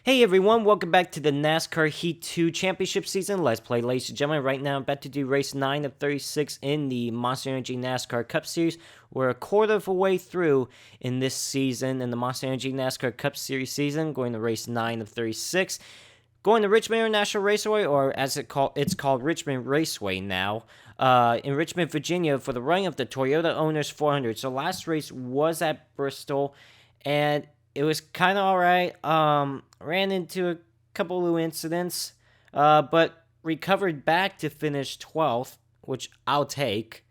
Hey everyone, welcome back to the NASCAR Heat 2 Championship season. Let's play, ladies and gentlemen. Right now I'm about to do race 9 of 36 in the Monster Energy NASCAR Cup Series. We're a quarter of a way through in this season, in the Monster Energy NASCAR Cup Series season, going to race 9 of 36. Going to Richmond International Raceway, or as it's called Richmond Raceway now, in Richmond, Virginia, for the running of the Toyota Owners 400. So last race was at Bristol, and it was kind of alright. Ran into a couple of incidents, but recovered back to finish 12th, which I'll take.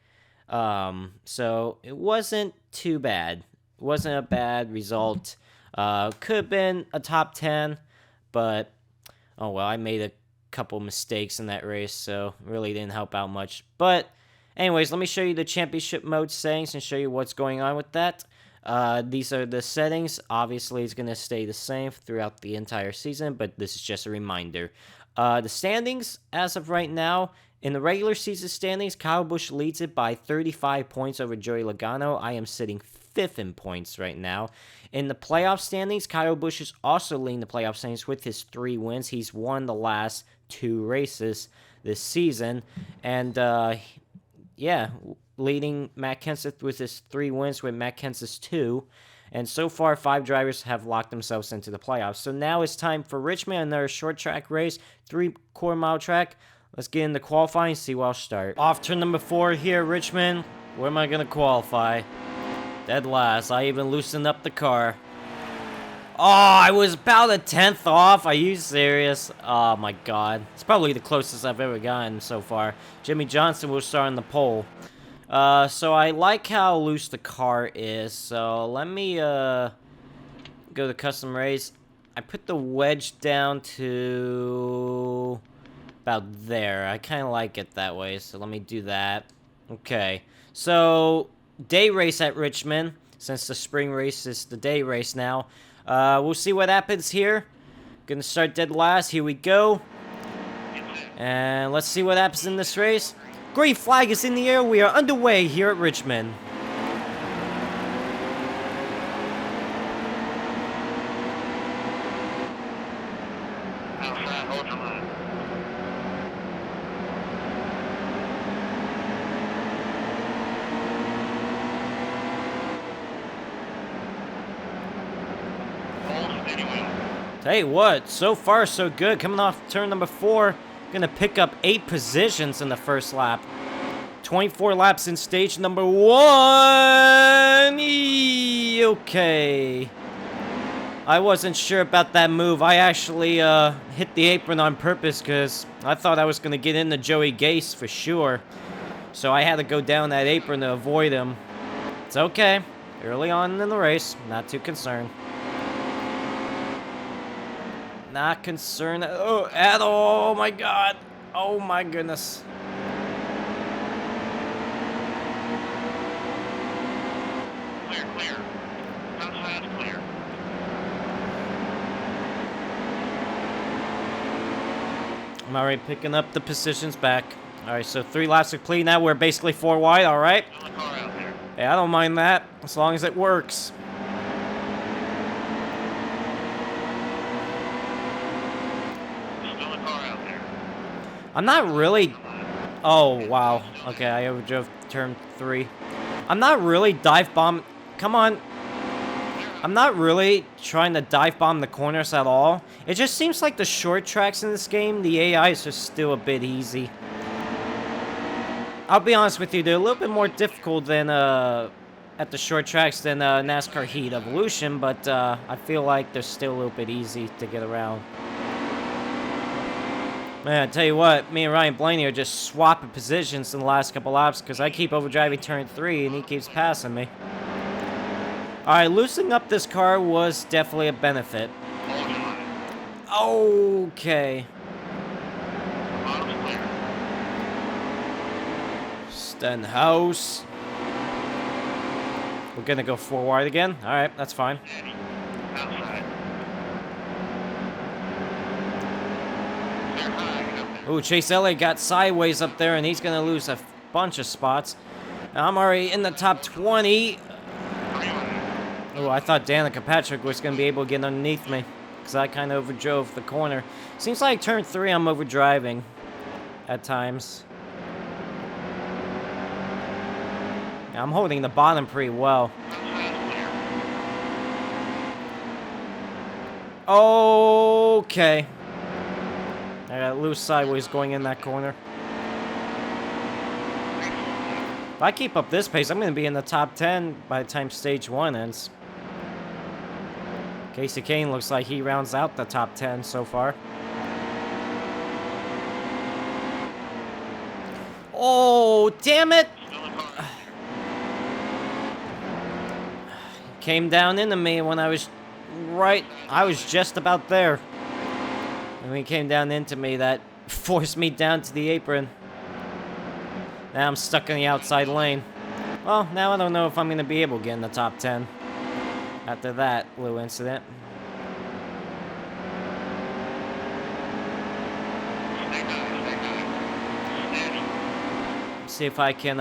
So it wasn't too bad. It wasn't a bad result. Could have been a top 10, but oh well, I made a couple mistakes in that race, so really didn't help out much. But anyways, let me show you the championship mode settings and show you what's going on with that. These are the settings. Obviously, it's going to stay the same throughout the entire season, but this is just a reminder. The standings, as of right now, in the regular season standings, Kyle Busch leads it by 35 points over Joey Logano. I am sitting 5th in points right now. In the playoff standings, Kyle Busch is also leading the playoff standings with his 3 wins. He's won the last 2 races this season, and yeah, leading Matt Kenseth with his 3 wins with Matt Kenseth's 2. And so far, 5 drivers have locked themselves into the playoffs. So now it's time for Richmond, another short track race, 3-quarter-mile track. Let's get into qualifying and see where I'll start. Off turn number 4 here, Richmond. Where am I going to qualify? Dead last. I even loosened up the car. Oh, I was about a 10th off. Are you serious? Oh, my God. It's probably the closest I've ever gotten so far. Jimmy Johnson will start on the pole. So I like how loose the car is. So let me, go to custom race. I put the wedge down to about there. I kind of like it that way. So let me do that. Okay. So day race at Richmond. Since the spring race is the day race now. We'll see what happens here. Gonna start dead last. Here we go. And let's see what happens in this race. Green flag is in the air. We are underway here at Richmond. Outside, hold your line. Hold steady wheel. Tell you what, so far so good. Coming off turn number 4. Gonna pick up 8 positions in the first lap. 24 laps in stage number 1. Okay. I wasn't sure about that move. I actually hit the apron on purpose because I thought I was gonna get into Joey Gase for sure. So I had to go down that apron to avoid him. It's okay. Early on in the race, not too concerned. Not concerned at all. Oh my God. Oh my goodness. Clear, clear. Outside's clear. I'm already picking up the positions back. Alright, so 3 laps are clean now. We're basically 4 wide, alright? Still a car out there. Hey, I don't mind that, as long as it works. Still a car out there. I'm not really... Oh, wow. Okay, I overdrove turn 3. I'm not really dive bomb... Come on. I'm not really trying to dive bomb the corners at all. It just seems like the short tracks in this game, the AIs are still a bit easy. I'll be honest with you, they're a little bit more difficult than, at the short tracks than, NASCAR Heat Evolution, but, I feel like they're still a little bit easy to get around. Man, I tell you what, me and Ryan Blaney are just swapping positions in the last couple laps because I keep overdriving turn 3 and he keeps passing me. Alright, loosening up this car was definitely a benefit. Hold your line. Okay. Bottom's clear. Stenhouse. We're gonna go 4 wide again. Alright, that's fine. Steady. Outside. Clear high. Get up there. Ooh, Chase Elliott got sideways up there and he's gonna lose a bunch of spots. I'm already in the top 20. 3 wide. Oh, I thought Danica Patrick was going to be able to get underneath me. because I kind of overdrove the corner. Seems like turn 3 I'm overdriving at times. Yeah, I'm holding the bottom pretty well. Okay. I got loose sideways going in that corner. If I keep up this pace, I'm going to be in the top 10 by the time stage 1 ends. Casey Kane looks like he rounds out the top 10 so far. Oh, damn it! Came down into me when I was I was just about there. And when he came down into me, that forced me down to the apron. Now I'm stuck in the outside lane. Well, now I don't know if I'm going to be able to get in the top 10 after that little incident. See if I can,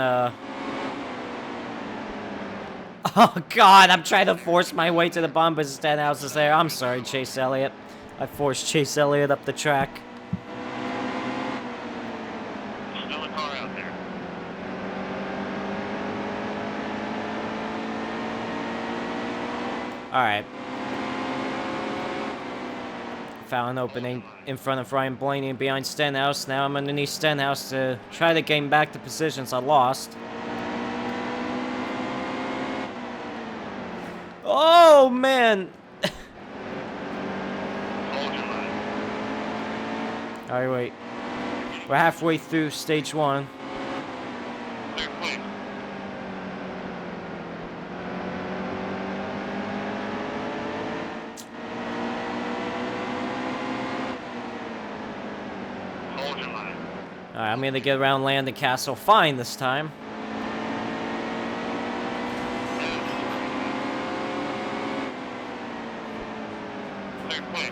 Oh, God, I'm trying to force my way to the bottom, but Stenhouse is there. I'm sorry, Chase Elliott. I forced Chase Elliott up the track. Still a car out there. Alright. Found an opening in front of Ryan Blaney and behind Stenhouse. Now I'm underneath Stenhouse to try to gain back the positions I lost. Oh, man! Hold your line. Alright, wait. We're halfway through stage 1. Clear, please. Hold your line. Alright, I'm gonna get around Landon Castle fine this time. Clear, please.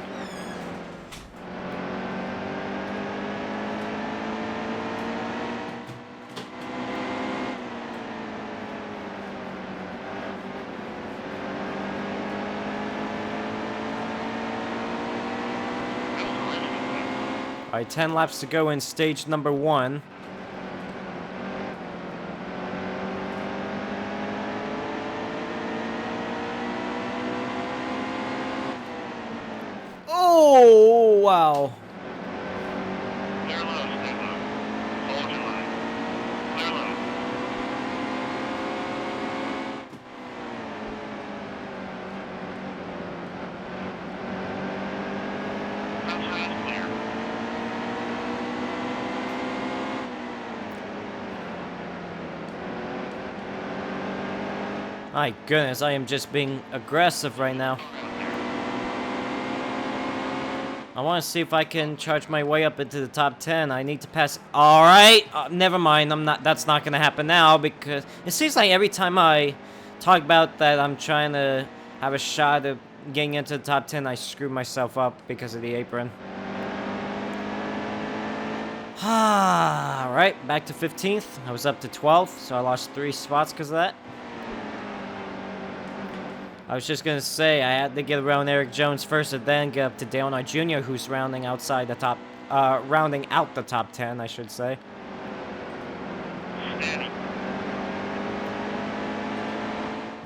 Alright, 10 laps to go in stage number 1. Oh, wow. Clear low, stay low. Hold your line. Clear low. Outside clear. My goodness, I am just being aggressive right now. I want to see if I can charge my way up into the top 10. I need to pass. All right, never mind. That's not gonna happen now because it seems like every time I talk about that I'm trying to have a shot of getting into the top 10, I screw myself up because of the apron. All right, back to 15th. I was up to 12th, so I lost 3 spots because of that. I was just gonna say I had to get around Eric Jones first, and then get up to Dale Knight Jr., who's rounding outside the top, rounding out the top 10, I should say. Steady.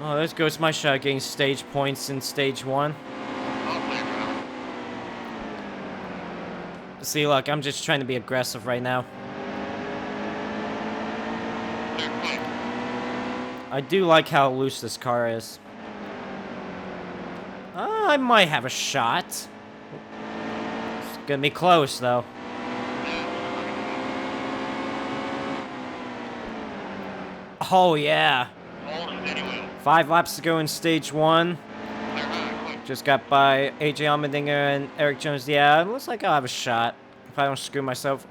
Oh, there goes my shot getting stage points in stage 1. All clear, driver. See, look, I'm just trying to be aggressive right now. Clear, clear. I do like how loose this car is. I might have a shot. It's gonna be close, though. Oh, yeah. Hold steady wheel. 5 laps to go in stage 1. Clear high, quick. Just got by AJ Allmendinger and Eric Jones. Yeah, it looks like I'll have a shot if I don't screw myself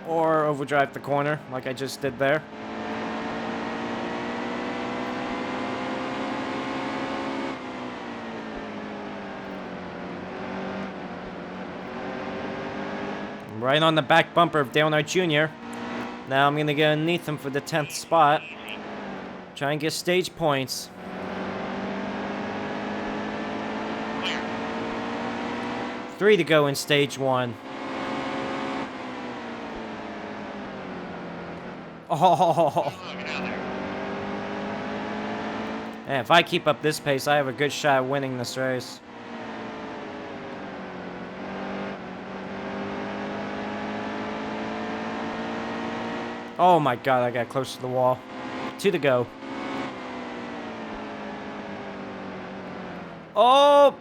or overdrive the corner like I just did there. Right on the back bumper of Dale Knight Jr. Now I'm going to get underneath him for the 10th spot. Try and get stage points. Clear. 3 to go in stage 1. Oh, Get down there. man, if I keep up this pace, I have a good shot at winning this race. Oh my god, I got close to the wall. 2 to go. Oh!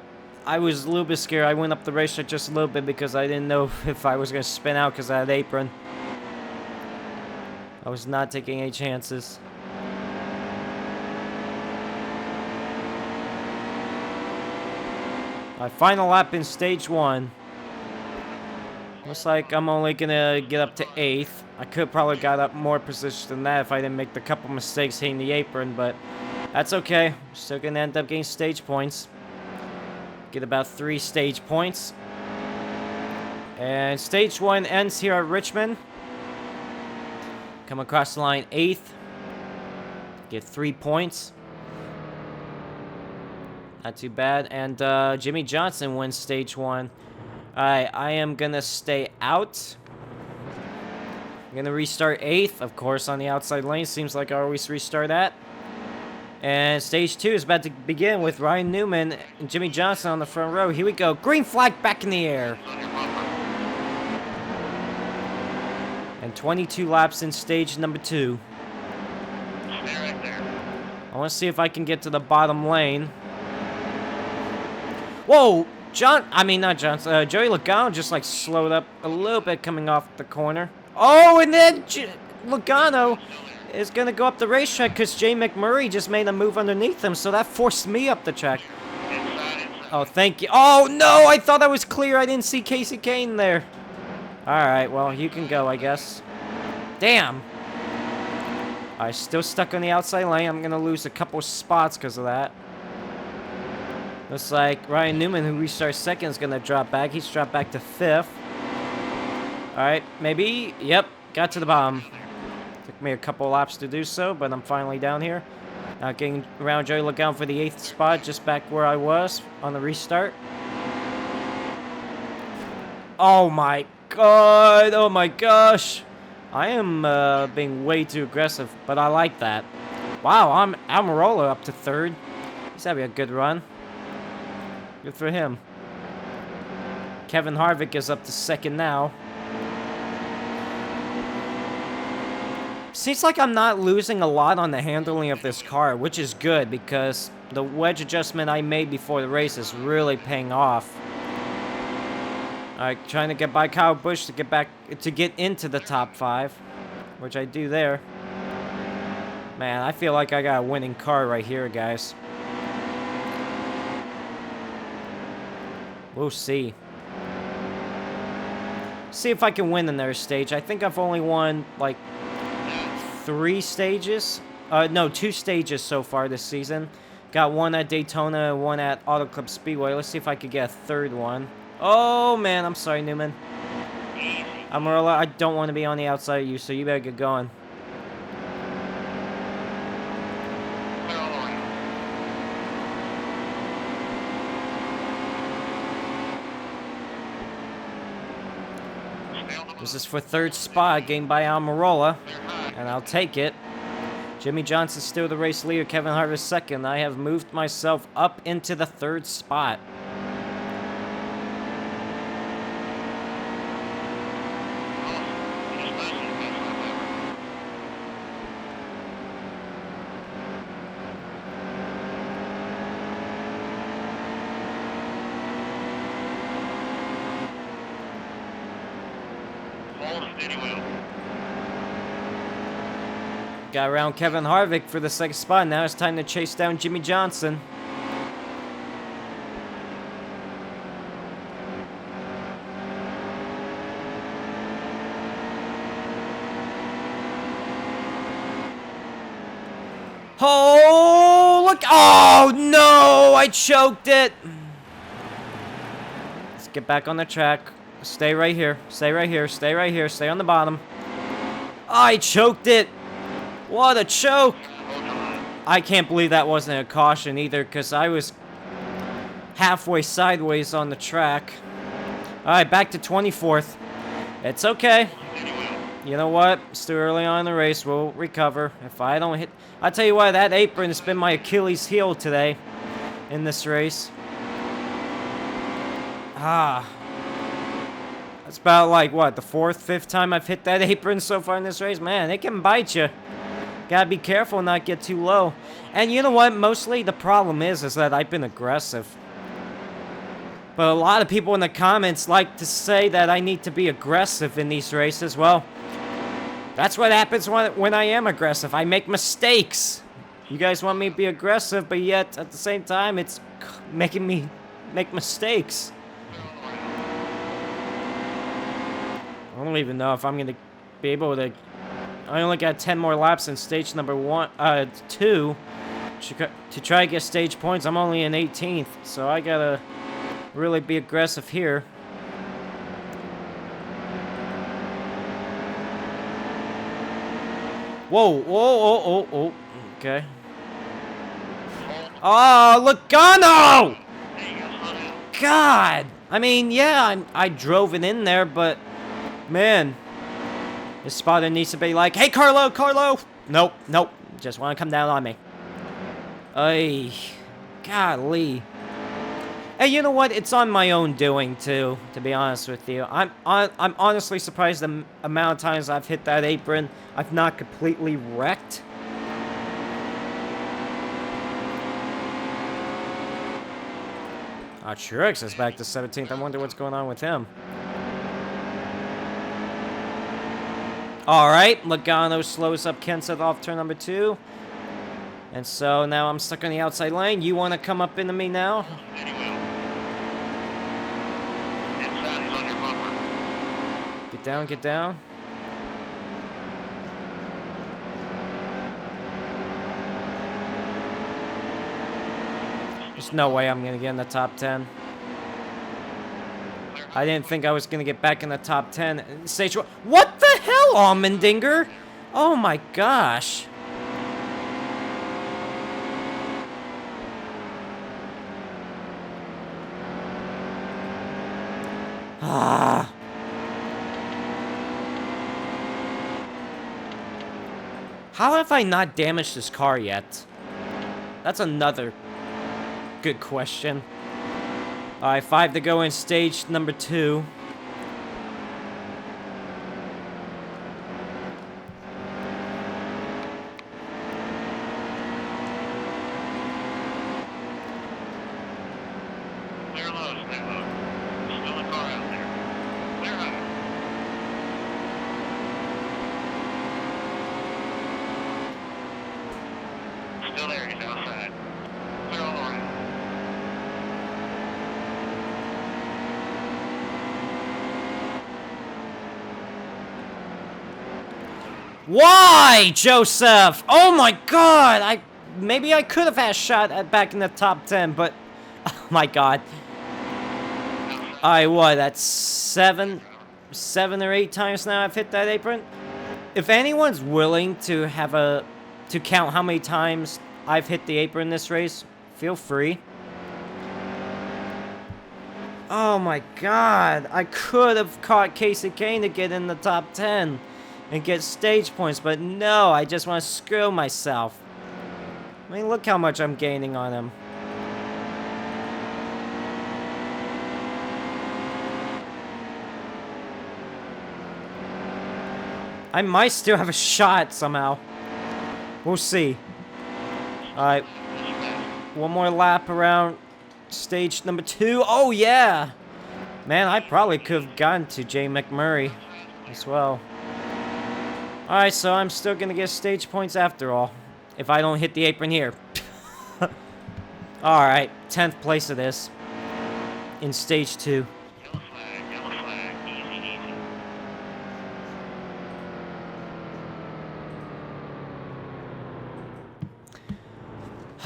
I was a little bit scared. I went up the racetrack just a little bit because I didn't know if I was going to spin out because I had apron. I was not taking any chances. My final lap in stage 1. Looks like I'm only gonna get up to 8th. I could probably got up more position than that if I didn't make the couple mistakes hitting the apron, but that's okay. Still gonna end up getting stage points. Get about 3 stage points. And stage 1 ends here at Richmond. Come across the line 8th. Get 3 points. Not too bad. And Jimmy Johnson wins stage 1. Alright, I am gonna stay out. I'm gonna restart 8th, of course, on the outside lane. Seems like I always restart that. And stage 2 is about to begin with Ryan Newman and Jimmy Johnson on the front row. Here we go. Green flag back in the air. On your bumper. And 22 laps in stage number 2. Stay right there. I want to see if I can get to the bottom lane. Whoa! Not Johnson. Joey Logano just like slowed up a little bit coming off the corner. Oh, and then Logano is going to go up the racetrack because Jay McMurray just made a move underneath him, so that forced me up the track. Inside. Oh, thank you. Oh, no, I thought I was clear. I didn't see Casey Kane there. All right, well, you can go, I guess. Damn. I'm still stuck on the outside lane. I'm going to lose a couple spots because of that. Looks like Ryan Newman, who restarts second, is going to drop back. He's dropped back to 5th. All right, maybe. Yep, got to the bottom. Took me a couple laps to do so, but I'm finally down here. Now getting around Joey Logano for the 8th spot, just back where I was on the restart. Oh my god, oh my gosh. I am being way too aggressive, but I like that. Wow, I'm Almirola up to 3rd. He's having a good run. Good for him. Kevin Harvick is up to 2nd now. Seems like I'm not losing a lot on the handling of this car, which is good because the wedge adjustment I made before the race is really paying off. Alright, trying to get by Kyle Busch to get into the top 5, which I do there. Man, I feel like I got a winning car right here, guys. We'll see. See if I can win another stage. I think I've only won like 3 stages. No, 2 stages so far this season. Got one at Daytona and one at Auto Club Speedway. Let's see if I could get a 3rd one. Oh man, I'm sorry, Newman. Almirola, I don't want to be on the outside of you, so you better get going. Clear all around. Stay on the This is for 3rd spot, gained by Almirola, clear high. and I'll take it. Jimmy Johnson's still the race leader, Kevin Harvick 2nd. I have moved myself up into the 3rd spot. Just nicely best lap ever. Hold a steady wheel. Got around Kevin Harvick for the 2nd spot. Now it's time to chase down Jimmy Johnson. Oh, look. Oh, no. I choked it. Let's get back on the track. Stay right here. Stay right here. Stay right here. Stay on the bottom. I choked it. What a choke. Hold your line. I can't believe that wasn't a caution either because I was halfway sideways on the track. Alright, back to 24th. It's okay. You know what? It's too early on in the race. We'll recover. If I don't hit... I'll tell you what, that apron has been my Achilles heel today in this race. Ah. That's about like, what, the 4th, 5th time I've hit that apron so far in this race? Man, it can bite you. Gotta be careful not get too low. And you know what? Mostly the problem is that I've been aggressive. But a lot of people in the comments like to say that I need to be aggressive in these races. Well, that's what happens when I am aggressive. I make mistakes. You guys want me to be aggressive, but yet at the same time, it's making me make mistakes. I don't even know if I'm going to be able to... I only got 10 more laps in stage number 2 to try to get stage points. I'm only in 18th, so I got to really be aggressive here. Whoa, whoa, oh, okay. Oh, Logano! God! I mean, yeah, I drove it in there, but, man, this spotter needs to be like, hey, Carlo! Nope, just want to come down on me. Ay, golly. Hey, you know what? It's on my own doing, too, to be honest with you. I'm honestly surprised the amount of times I've hit that apron. I've not completely wrecked. Truex is back to 17th. I wonder what's going on with him. Alright, Logano slows up Kenseth off turn number 2. And so now I'm stuck on the outside lane. You want to come up into me now? Get down. There's no way I'm going to get in the top 10. I didn't think I was going to get back in the top 10. Stage 1. What the hell, Allmendinger? Oh my gosh. Ah. How have I not damaged this car yet? That's another good question. Alright, 5 to go in stage number 2. Clear low. Still a car out there. Clear high. Still there, he's outside. Clear all around. Why, Joseph? Oh my god! Maybe I could have had a shot at back in the top 10, but oh my god. What? That's 7 or 8 times now I've hit that apron. If anyone's willing to count how many times I've hit the apron in this race, feel free. Oh my god! I could have caught Casey Kane to get in the top 10. And get stage points, but no, I just want to screw myself. I mean, look how much I'm gaining on him. I might still have a shot somehow. We'll see. Alright. One more lap around stage number 2. Oh, yeah! Man, I probably could have gotten to Jay McMurray as well. Alright, so I'm still going to get stage points after all. If I don't hit the apron here. Alright, 10th place it is. In stage 2. Yellow flag, easy.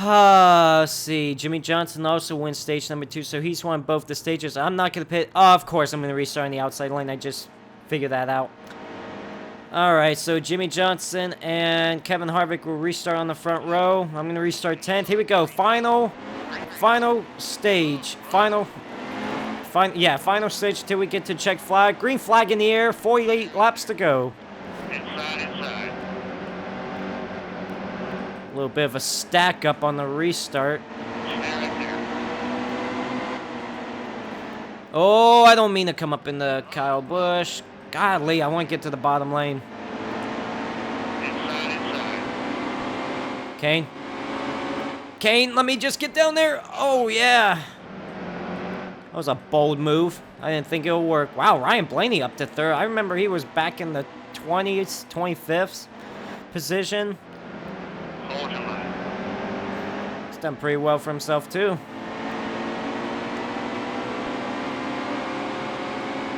Let's see. Jimmy Johnson also wins stage number 2, so he's won both the stages. I'm not going to pit. Oh, of course, I'm going to restart on the outside lane. I just figured that out. Alright, so Jimmy Johnson and Kevin Harvick will restart on the front row. I'm going to restart 10th. Here we go. Final stage. Final Final stage till we get to check flag. Green flag in the air, 48 laps to go. Inside. A little bit of a stack up on the restart. Stay right there. Oh, I don't mean to come up in the Kyle Busch. Godly, I want to get to the bottom lane. Inside. Kane, let me just get down there. Oh, yeah. That was a bold move. I didn't think it would work. Wow, Ryan Blaney up to third. I remember he was back in the 20s, 25th position. Hold your line. He's done pretty well for himself, too.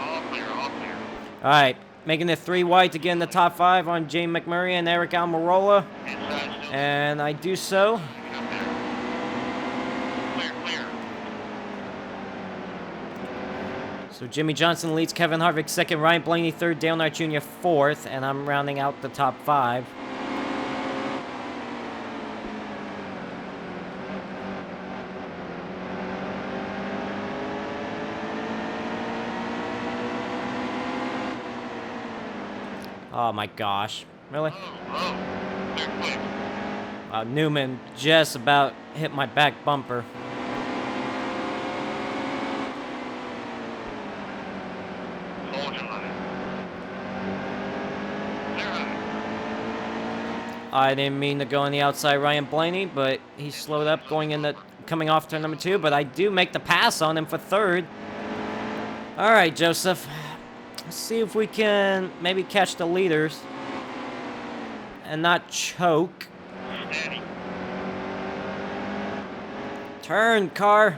All clear. All right, making it 3 wide to get in the top 5 on Jay McMurray and Eric Almirola. Inside still. And I do so. Up there. Clear. So Jimmy Johnson leads, Kevin Harvick second, Ryan Blaney third, Dale Knight Jr. fourth, and I'm rounding out the top 5. Oh my gosh. Really? Low. Clear quick. Newman just about hit my back bumper. Hold your line. Clear high. I didn't mean to go on the outside Ryan Blaney, but he slowed up coming off turn number 2, but I do make the pass on him for third. All right, Joseph. Let's see if we can maybe catch the leaders and not choke. Steady. Turn, car.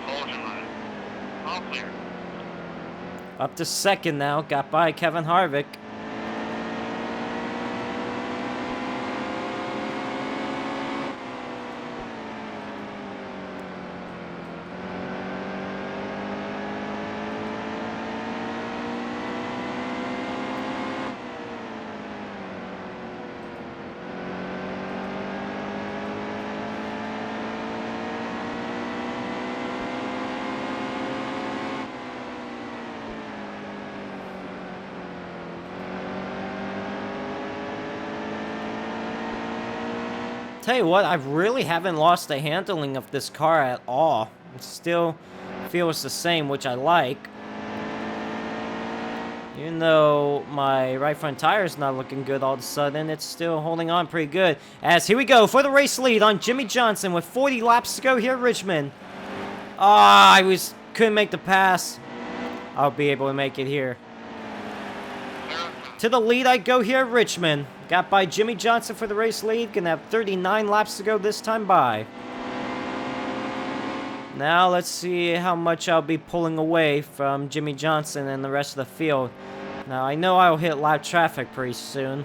Hold your line. All clear. Up to second now. Got by Kevin Harvick. Tell you what, I really haven't lost the handling of this car at all. It still feels the same, which I like. Even though my right front tire is not looking good all of a sudden, it's still holding on pretty good. As here we go for the race lead on Jimmy Johnson with 40 laps to go here at Richmond. Couldn't make the pass. I'll be able to make it here. To the lead I go here at Richmond. Got by Jimmy Johnson for the race lead. Gonna have 39 laps to go this time by. Now let's see how much I'll be pulling away from Jimmy Johnson and the rest of the field. Now I know I'll hit live traffic pretty soon.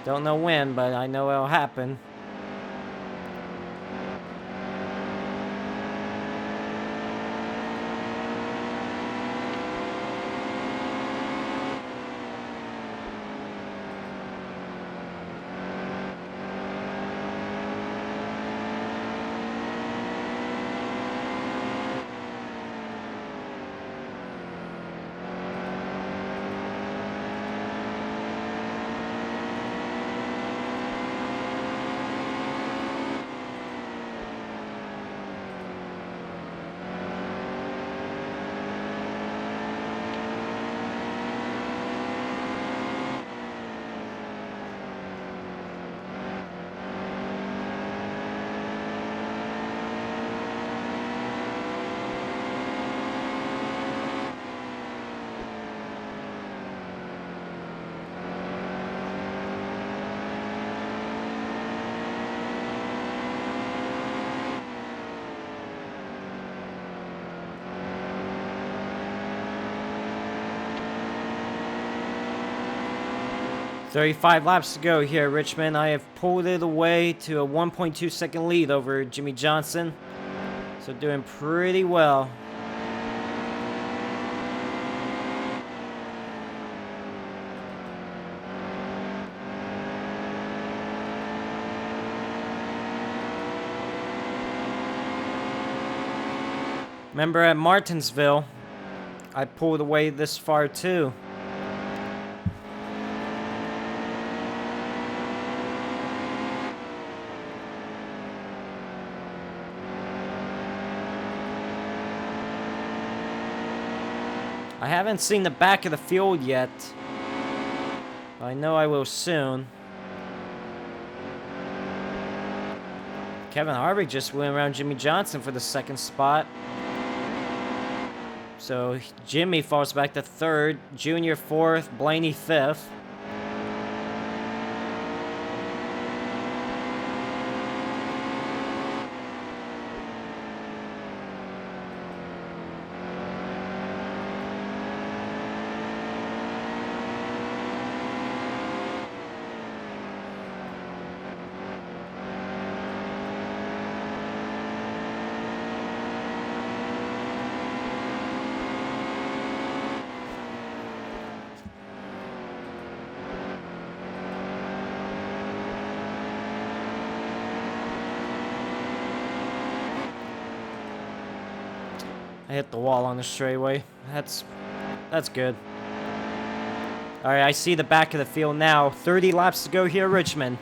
Don't know when, but I know it'll happen. "35 laps to go here at Richmond. I have pulled it away to a 1.2 second lead over Jimmy Johnson. So doing pretty well. Remember at Martinsville, I pulled away this far too. I haven't seen the back of the field yet. I know I will soon. Kevin Harvick just went around Jimmy Johnson for the second spot. So Jimmy falls back to third, Junior fourth, Blaney fifth. I hit the wall on the straightaway. That's good. All right, I see the back of the field now. 30 laps to go here at Richmond.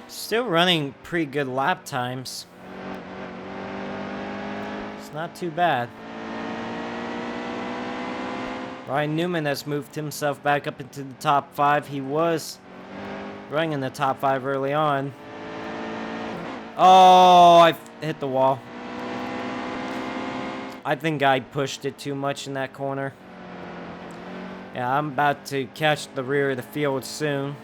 Still running pretty good lap times. It's not too bad. Ryan Newman has moved himself back up into the top 5. He was running in the top 5 early on. Oh, I hit the wall. I think I pushed it too much in that corner. Yeah, I'm about to catch the rear of the field soon.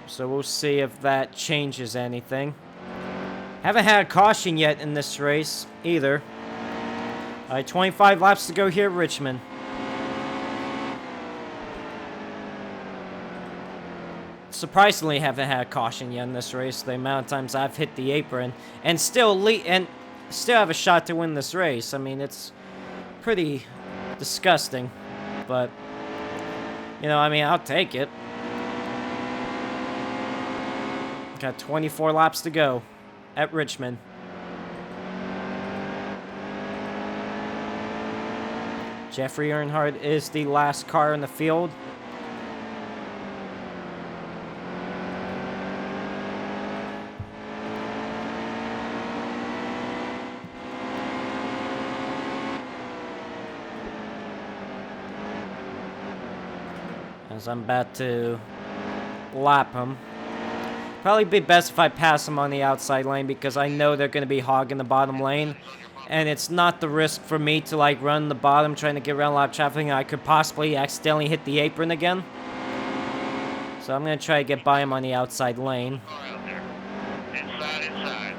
So we'll see if that changes anything. Haven't had a caution yet in this race either. All right, 25 laps to go here at Richmond. Surprisingly, haven't had a caution yet in this race. The amount of times I've hit the apron and still have a shot to win this race. I mean, it's pretty disgusting, but you know, I mean, I'll take it. Got 24 laps to go at Richmond. Jeffrey Earnhardt is the last car in the field. As I'm about to lap him. Probably be best if I pass them on the outside lane because I know they're going to be hogging the bottom lane. And it's not the risk for me to like run the bottom trying to get around lap traffic. And I could possibly accidentally hit the apron again. So I'm going to try to get by him on the outside lane. Inside.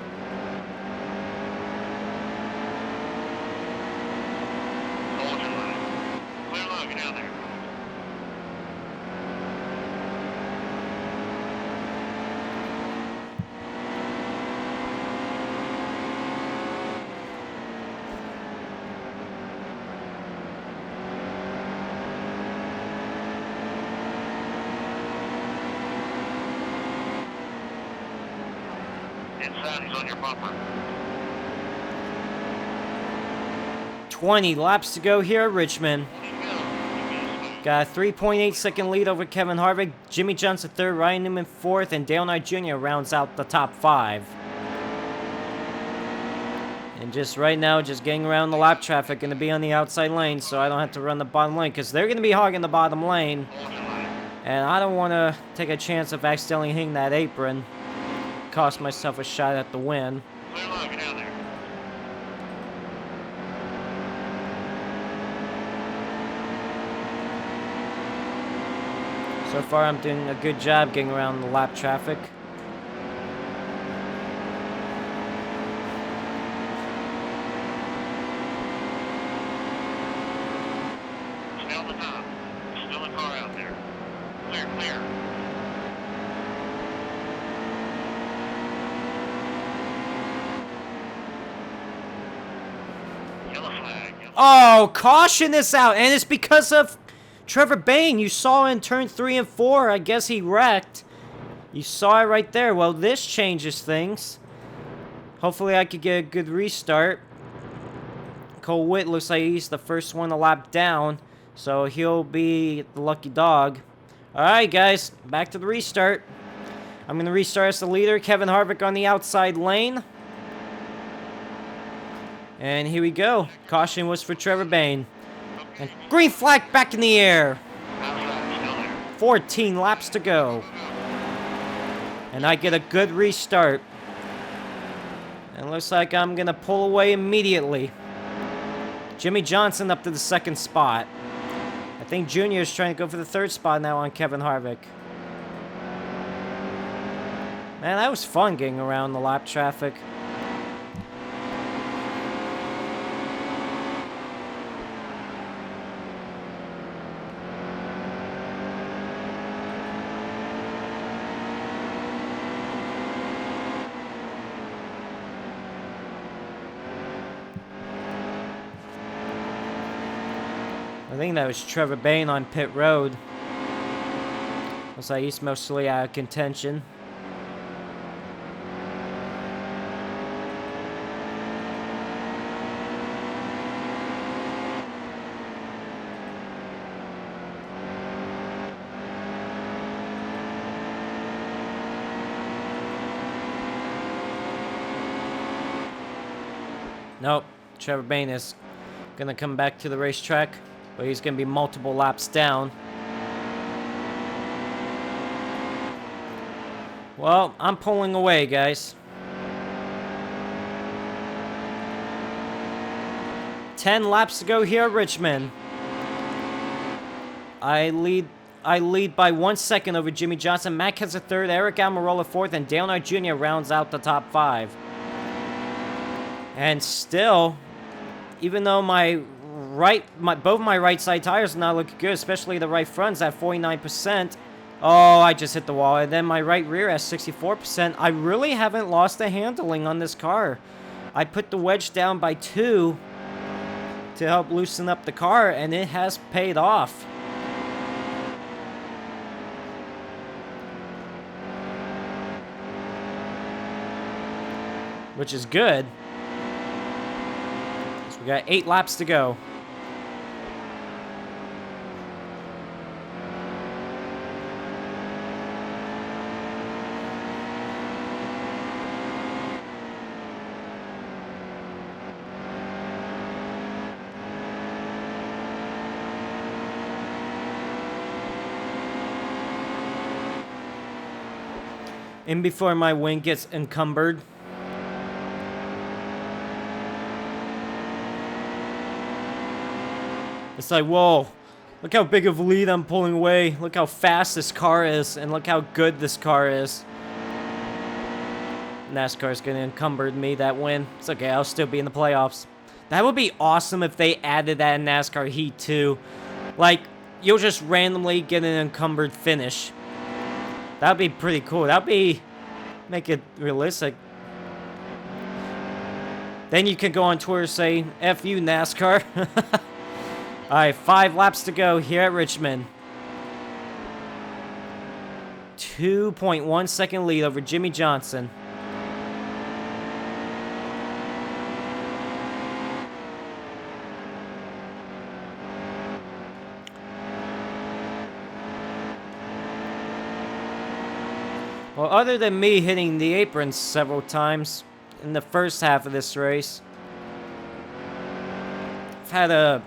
Hold your line. Clear low, get down there. Inside, he's on your bumper. 20 laps to go here at Richmond. Got a 3.8 second lead over Kevin Harvick. Jimmy Johnson third, Ryan Newman fourth, and Dale Knight Jr. rounds out the top 5. And just right now, just getting around the lap traffic, going to be on the outside lane, so I don't have to run the bottom lane, because they're going to be hogging the bottom lane. And I don't want to take a chance of accidentally hitting that apron. Cost myself a shot at the win. Clear low, get down there. So far, I'm doing a good job getting around the lap traffic. Stay on the top. Still a car out there. Clear, clear. Yellow flag. Yellow. Oh, caution is out, and it's because of Trevor Bayne. You saw in turn 3 and 4, I guess he wrecked. You saw it right there. Well, this changes things. Hopefully I could get a good restart. Cole Witt looks like he's the first one to lap down, so he'll be the lucky dog. Alright, guys, back to the restart. I'm going to restart as the leader. Kevin Harvick on the outside lane. And here we go. Caution was for Trevor Bayne. And green flag back in the air. Outside, still there. 14 laps to go. And I get a good restart. And looks like I'm going to pull away immediately. Jimmy Johnson up to the second spot. I think Junior is trying to go for the third spot now on Kevin Harvick. Man, that was fun getting around the lap traffic. I think that was Trevor Bayne on pit road. Looks like he's mostly out of contention. Nope, Trevor Bayne is gonna come back to the racetrack, but he's gonna be multiple laps down. Well, I'm pulling away, guys. 10 laps to go here at Richmond. I lead by 1 second over Jimmy Johnson. Matt Kenseth third, Eric Almirola fourth, and Dale Knight Jr. rounds out the top 5. And still, even though both my right side tires not looking good, especially the right front's at 49%. Oh, I just hit the wall. And then my right rear at 64%. I really haven't lost the handling on this car. I put the wedge down by 2 to help loosen up the car, and it has paid off. Which is good. So we got 8 laps to go. In before my wing gets encumbered. It's like, whoa, look how big of a lead I'm pulling away. Look how fast this car is, and look how good this car is. NASCAR's gonna encumber me that win. It's okay, I'll still be in the playoffs. That would be awesome if they added that in NASCAR Heat 2. Like, you'll just randomly get an encumbered finish. That'd be pretty cool. That'd be... make it realistic. Then you can go on Twitter and say, F you, NASCAR. Alright, 5 laps to go here at Richmond. 2.1 second lead over Jimmy Johnson. other than me hitting the apron several times in the first half of this race, I've had a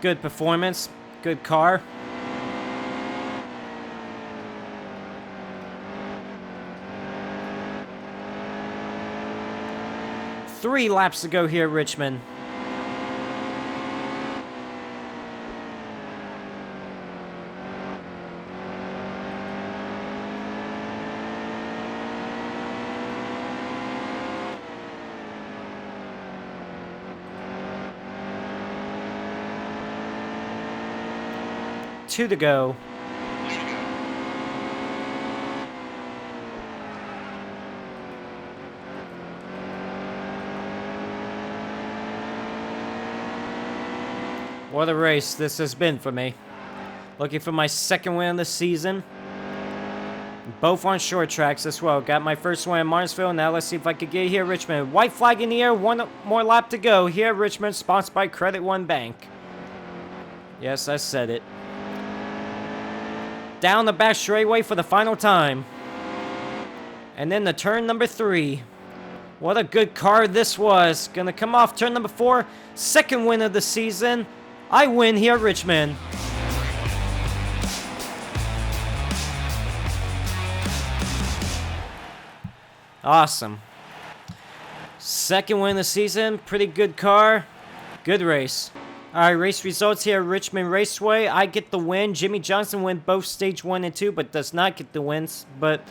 good performance, good car. Three laps to go here at Richmond. Two to go. What a race this has been for me. Looking for my second win of the season. Both on short tracks as well. Got my first one in Martinsville. Now let's see if I could get here at Richmond. White flag in the air. One more lap to go. Here at Richmond, sponsored by Credit One Bank. Yes, I said it. Down the back straightaway for the final time. And then the turn number 3. What a good car this was. Gonna come off turn number 4. Second win of the season. I win here at Richmond. Awesome. Second win of the season. Pretty good car. Good race. Alright, race results here at Richmond Raceway. I get the win. Jimmy Johnson wins both stage 1 and 2, but does not get the wins. But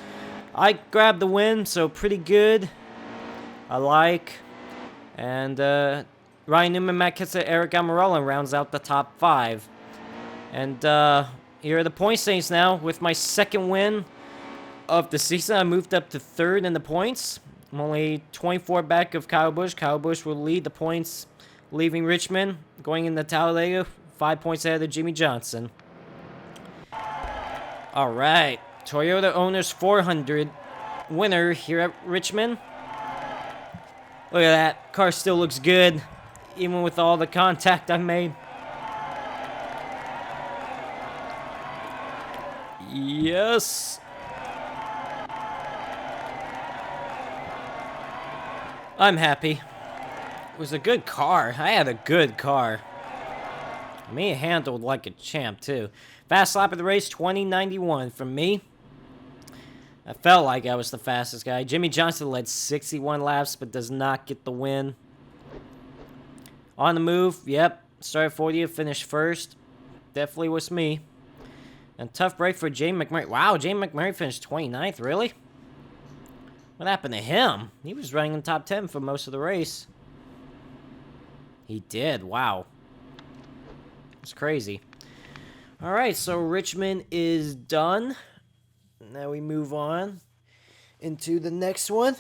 I grabbed the win, so pretty good. I like. And Ryan Newman, Matt Kenseth, Eric Almirola rounds out the top 5. And here are the point standings now. With my second win of the season, I moved up to 3rd in the points. I'm only 24 back of Kyle Busch. Kyle Busch will lead the points leaving Richmond, going into Talladega, 5 points ahead of Jimmy Johnson. All right, Toyota Owners 400 winner here at Richmond. Look at that, car still looks good, even with all the contact I made. Yes. I'm happy. It was a good car. I had a good car. Me handled like a champ, too. Fast lap of the race, 20:91 from me. I felt like I was the fastest guy. Jimmy Johnson led 61 laps, but does not get the win. On the move, yep. Started 40th, finished 1st. Definitely was me. And tough break for Jamie McMurray. Wow, Jamie McMurray finished 29th, really? What happened to him? He was running in the top 10 for most of the race. He did, wow. It's crazy. Alright, so Richmond is done. Now we move on into the next one,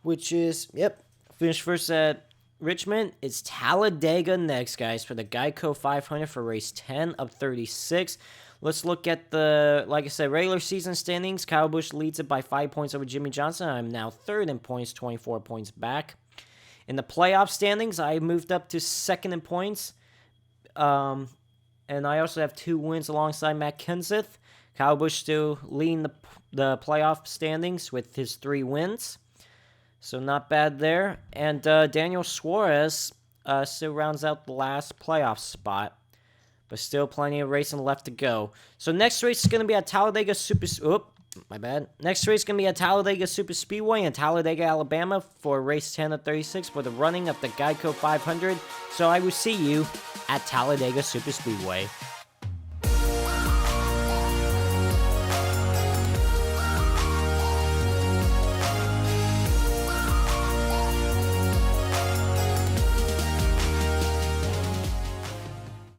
which is, yep, finished first at Richmond. It's Talladega next, guys, for the Geico 500 for race 10 of 36. Let's look at the, like I said, regular season standings. Kyle Busch leads it by 5 points over Jimmy Johnson. I'm now 3rd in points, 24 points back. In the playoff standings, I moved up to 2nd in points. And I also have 2 wins alongside Matt Kenseth. Kyle Busch still leading the playoff standings with his 3 wins. So not bad there. And Daniel Suarez still rounds out the last playoff spot. But still plenty of racing left to go. So next race is going to be at Talladega Next race is going to be at Talladega Super Speedway in Talladega, Alabama for race 10 of 36 for the running of the Geico 500. So I will see you at Talladega Super Speedway.